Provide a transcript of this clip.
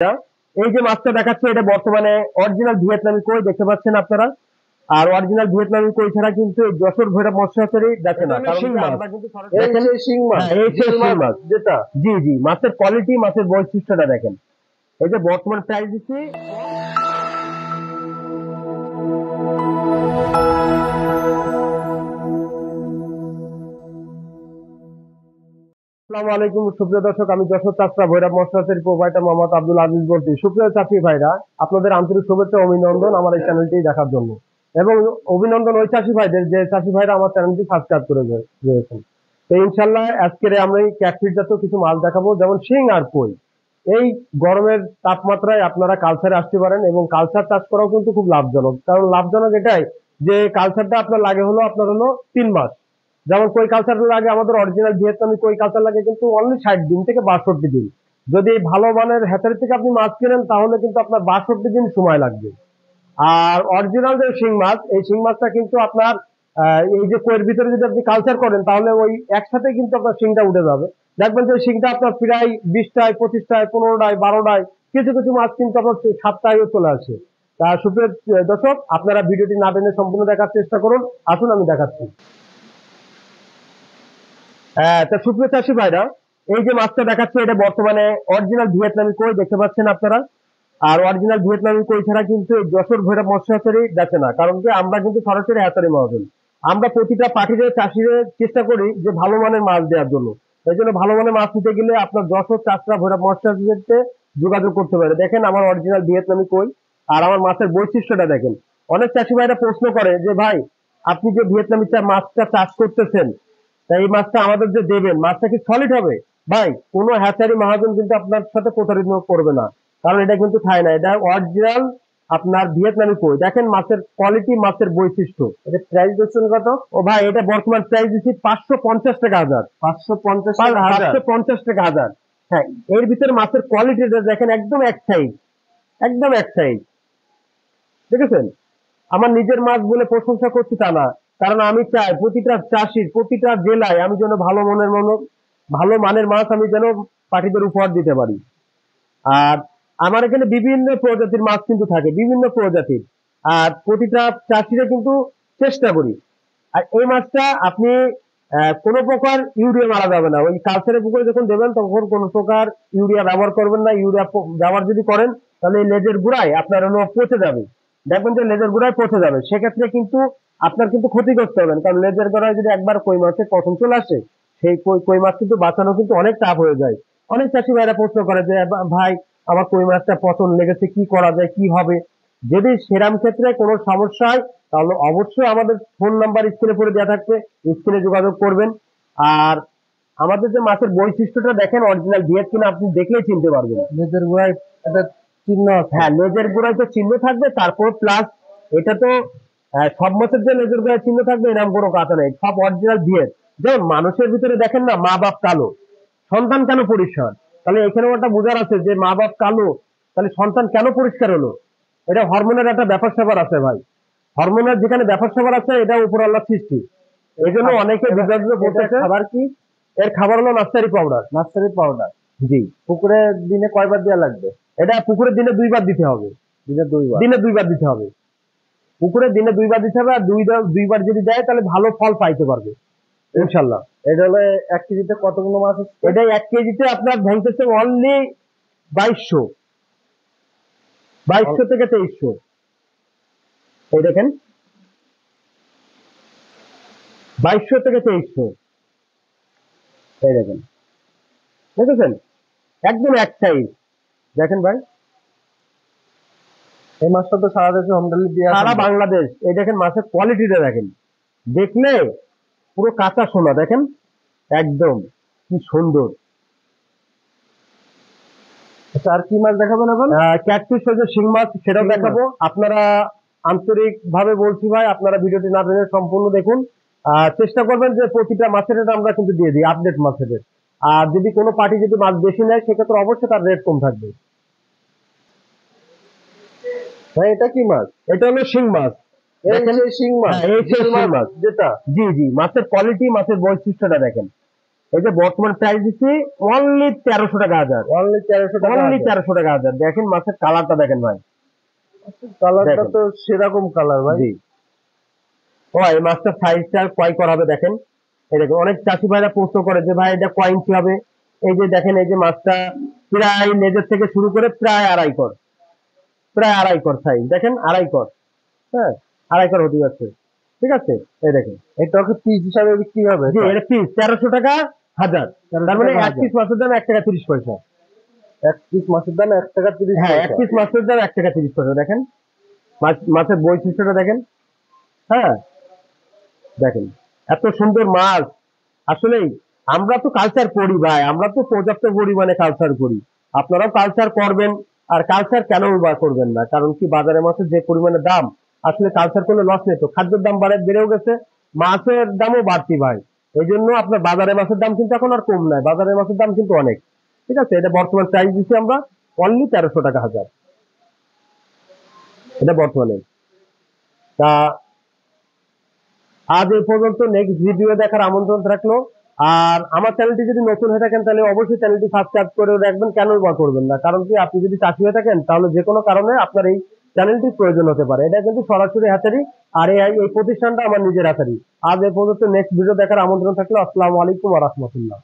এই যে মাছটা দেখাচ্ছে এটা বর্তমানে অরিজিনাল ভিয়েতনামি কই দেখতে পাচ্ছেন আপনারা। আর অরিজিনাল ভিয়েতনামি কই ছাড়া কিন্তু যশোর ভৈরব মৎস্য হ্যাচারী দেখে না, কারণ শিং মাছ। দেখেন শিং মাছ, এই সেই শিং মাছ যেটা, জি জি, মাছের কোয়ালিটি, মাছের বৈশিষ্ট্যটা দেখেন। এই যে বর্তমান প্রাইস দিচ্ছি। আসসালামু আলাইকুম সুপ্রিয় দর্শক, আমি যশোর চাষরা ভৈরব মৎস্য হ্যাচারী প্রোভাইডার মোহাম্মদ আব্দুল আজিজ বলছি। সুপ্রিয় চাষী ভাইরা, আপনাদের আন্তরিক শুভেচ্ছা অভিনন্দন আমার এই চ্যানেলটি দেখার জন্য, এবং অভিনন্দন ওই চাষী ভাইদের যে চাষী ভাইরা আমার চ্যানেলটি সাবস্ক্রাইব করে রয়েছেন। তো ইনশাল্লাহ আজকের আমরা এই ক্যাটফিট জাতীয় কিছু মাছ দেখাবো, যেমন শিং আর কই। এই গরমের তাপমাত্রায় আপনারা কালচারে আসতে পারেন, এবং কালচার চাষ করাও কিন্তু খুব লাভজনক। কারণ লাভজনক এটাই যে কালচারটা আপনার লাগে হলো 3 মাস। যেমন কই কালচার লাগে আমাদের অরিজিনাল ভিয়েতনামি কই কালচার লাগে কিন্তু অনলি 60 দিন থেকে 62 দিন। যদি ভালো মানের হ্যাচারি থেকে আপনি মাছ কেনেন তাহলে কিন্তু আপনার 62 দিন সময় লাগবে। আর অরিজিনাল যে শিং মাছ, এই শিং মাছটা কিন্তু আপনার এই যে কইয়ের ভিতরে যদি আপনি কালচার করেন তাহলে ওই একসাথে কিন্তু আপনার শিংটা উঠে যাবে। দেখবেন যে শিংটা আপনার প্রায় 20টায় 25টায় 15টায় 12টায়, কিছু কিছু মাছ কিন্তু আপনার 7টায়ও চলে আসে। তা সুপ্রিয় দর্শক, আপনারা ভিডিওটি না টেনে সম্পূর্ণ দেখার চেষ্টা করুন। আসুন আমি দেখাচ্ছি। তা সুপ্রিয় চাষী ভাইরা, এই যে মাছটা দেখাচ্ছে এটা বর্তমানে অরিজিনাল ভিয়েতনামি কই দেখতে পাচ্ছেন আপনারা। আর অরিজিনাল ভিয়েতনামি কই ছাড়া কিন্তু যশোর ভৈরব মৎস্য হ্যাচারী দেখে না, কারণ কি আমরা কিন্তু সরাসরি হ্যাচারি মহাজন। আমরা প্রতিটা পাখিদের চাষিদের চেষ্টা করি যে ভালো মানের মাছ দেওয়ার জন্য। এই জন্য ভালো মানের মাছ নিতে গেলে আপনার যশোর চাষরা ভৈরব মৎস্য হ্যাচারীতে যোগাযোগ করতে পারে। দেখেন আমার অরিজিনাল ভিয়েতনামি কই আর আমার মাছের বৈশিষ্ট্যটা দেখেন। অনেক চাষি ভাইরা প্রশ্ন করে যে ভাই, আপনি যে ভিয়েতনামি মাছটা চাষ করতেছেন, এই মাছটা আমাদের যে দেবেন, মাছটা কি সলিড হবে? ভাই, কোনো হ্যাচারি মহাজন কিন্তু আপনার সাথে প্রতারিত করবে না, কারণ এটা কিন্তু খায় না। এটা অরিজিনাল আপনার ভিয়েতনামি কই। দেখেন মাছের কোয়ালিটি, মাছের বৈশিষ্ট্য। এটা প্রাইস দিচ্ছেন কত? ও ভাই, এটা বর্তমান প্রাইস দিচ্ছি 550 টাকা হাজার। 550 টাকা হাজার। হ্যাঁ, এর ভিতরে মাছের কোয়ালিটিটা দেখেন, একদম এক সাইজ, একদম এক সাইজ। দেখেছেন? আমার নিজের মাছ বলে প্রশংসা করছি তা না, কারণ আমি চাই প্রতিটা চাষির প্রতিটা জেলায় আমি যেন ভালো মানের মাছ আমি যেন পাখিদের উপহার দিতে পারি। আর আমার এখানে বিভিন্ন প্রজাতির মাছ কিন্তু থাকে, বিভিন্ন প্রজাতির। আর প্রতিটা চাষিরা কিন্তু চেষ্টা করি। আর এই মাছটা আপনি কোনো প্রকার ইউরিয়া মারা যাবে না। ওই কালচারের পুকুরে যখন দেবেন তখন কোনো প্রকার ইউরিয়া ব্যবহার করবেন না। ইউরিয়া ব্যবহার যদি করেন তাহলে এই লেজের গুড়ায় আপনার হলো পচে যাবে। দেখবেন যে লেজের গুড়ায় পচে যাবে, সেক্ষেত্রে কিন্তু আপনার কিন্তু ক্ষতিগ্রস্ত হবেন। কারণ লেজের গোড়ায় যদি একবার কই মাছের পচন চলে আসে, সেই কই মাছ কিন্তু বাঁচানো কিন্তু অনেক টাফ হয়ে যায়। অনেক চাষি ভাইরা প্রশ্ন করে যে ভাই, আমার কই মাছটা পচন লেগেছে, কি করা যায়, কি হবে? যদি সেরাম ক্ষেত্রে কোনো সমস্যা হয় তাহলে অবশ্যই আমাদের ফোন নাম্বার স্ক্রিনে পড়ে দেওয়া থাকবে, স্ক্রিনে যোগাযোগ করবেন। আর আমাদের যে মাছের বৈশিষ্ট্যটা দেখেন, অরিজিনাল ভিয়েত কিনা আপনি দেখলেই চিনতে পারবেন। লেজের গোড়ায় একটা চিহ্ন আছে। হ্যাঁ, লেজের গোড়ায় তো চিহ্ন থাকবে, তারপর প্লাস এটা তো সব মাছের যে লেজের গোড়ায় চিহ্ন থাকবে এরকম কোনো কথা নেই, সব অরিজিনাল ভিয়েত। যেমন মানুষের ভিতরে দেখেন না, মা বাপ কালো, সন্তান কেন পরিষ্কার? তাহলে এখানেও একটা বোঝার আছে যে মা বাপ কালো, তাহলে সন্তান কেন পরিষ্কার হলো? এটা হরমোনের একটা ব্যাপার স্যাপার আছে ভাই। হরমোনের যেখানে ব্যাপার স্যাপার আছে, এটা উপর আল্লাহ সৃষ্টি। এই জন্য অনেকে বিভাজিত বলতেছে। খাবার কি? এর খাবার হলো নার্সারি পাউডার। নার্সারি পাউডার, জি। পুকুরে দিনে কয়বার দেওয়া লাগবে? এটা পুকুরে দিনে 2 বার দিতে হবে। দিনে 2 বার দিতে হবে। পুকুরে দিনে 2 বার দিতে হবে। আর 2 বার যদি দেয় তাহলে ভালো ফল পাইতে পারবে ইনশাল্লাহ। এটা হলো 1 কেজিতে কতগুলো মাছ আছে? এটা 1 কেজিতে আপনার ভাঙতেছে অনলি 2200 থেকে 2300। এই দেখেন, 2200 থেকে 2300। এই দেখেন, দেখেছেন? একদম এক সাইজ। দেখেন ভাই, এই মাছটা তো সারা দেশে হোম ডেলিভারি দিয়ে সারা বাংলাদেশ। এই দেখেন মাছের কোয়ালিটিটা দেখেন, দেখলে পুরো কাঁচা সোনা। দেখেন একদম কি সুন্দর। আচ্ছা, আর কি মাছ দেখাবেন এখন? ক্যাটফিশ হচ্ছে শিং মাছ, সেটাও দেখাবো। আপনারা আন্তরিক ভাবে বলছি ভাই, আপনারা ভিডিওটি না টেনে সম্পূর্ণ দেখুন। চেষ্টা করবেন যে প্রতিটা মাছের রেট আমরা কিন্তু দিয়ে দিই, আপডেট মাছের রেট। আর যদি কোনো পার্টি যদি মাছ বেশি নেয় সেক্ষেত্রে অবশ্যই তার রেট কম থাকবে। ভাই, এটা কি মাছ? এটা হলো শিং মাছ। শিং মাছ, এই শিং মাছ যেটা, জি জি, মাছের কোয়ালিটি, মাছের বৈশিষ্ট্যটা দেখেন। এই যে বর্তমান প্রাইস দিচ্ছি অনলি 1300 টাকা হাজার, অনলি 1300 টাকা, অনলি 1300 টাকা হাজার। দেখেন মাছের কালারটা দেখেন ভাই, কালারটা দেখেন। তো সেরকম কালার ভাই। জি ও এই মাছটার সাইজটা কয় করা হবে দেখেন। এই দেখেন অনেক চাষি ভাইরা প্রশ্ন করে যে ভাই এটা কয় ইঞ্চি হবে। এই যে দেখেন এই যে মাছটা প্রায় লেজের থেকে শুরু করে প্রায় আড়াই কর, প্রায় আড়াই কর সাইজ দেখেন, আড়াই কর, হ্যাঁ আড়াই কর হতে যাচ্ছে। ঠিক আছে, এই দেখেন এটা কি পিস হিসাবে বিক্রি হবে? জি এটা পিস 1300 টাকা হাজার, 1300 তার মানে টাকা এক পিস মাছের দাম 1 টাকা 30 পয়সা। এক পিস মাছের দাম 1 টাকা 30 হ্যাঁ এক পয়সা। পিস মাছের দাম 1 টাকা 30 পয়সা। দেখেন মাছের বৈশিষ্ট্যটা দেখেন, হ্যাঁ দেখেন এত সুন্দর মাছ। আসলেই আমরা তো কালচার করি ভাই, আমরা তো পর্যাপ্ত পরিমাণে কালচার করি, আপনারাও কালচার করবেন। আর কালচার কেন বা করবেন না, কারণ কি বাজারে মাছের যে পরিমাণে দাম, আসলে কালচার করলে লস নেই তো। খাদ্যের দাম বেড়েও গেছে, মাছের দামও বাড়তি ভাই। এই জন্য আপনার বাজারে মাছের দাম কিন্তু এখন আর কম নাই, বাজারের মাছের দাম কিন্তু অনেক। ঠিক আছে, এটা বর্তমান প্রাইস দিচ্ছি আমরা অনলি 1300 টাকা হাজার, এটা বর্তমানে। তা আজ এই পর্যন্ত, নেক্সট ভিডিও দেখার আমন্ত্রণ থাকলো। আর আমার চ্যানেলটি যদি নতুন হয়ে থাকেন তাহলে অবশ্যই চ্যানেলটি সাবস্ক্রাইব করে রাখবেন, কেন বা করবেন না, কারণ কি আপনি যদি চাষি হয়ে থাকেন তাহলে যে কোনো কারণে আপনার এই চ্যানেলটির প্রয়োজন হতে পারে। এটা কিন্তু সরাসরি হাতেরই, আর এই প্রতিষ্ঠানটা আমার নিজের হাতেরই। আজ এই পর্যন্ত, নেক্সট ভিডিও দেখার আমন্ত্রণ থাকলো। আসসালামু আলাইকুম ওয়া রাহমাতুল্লাহ।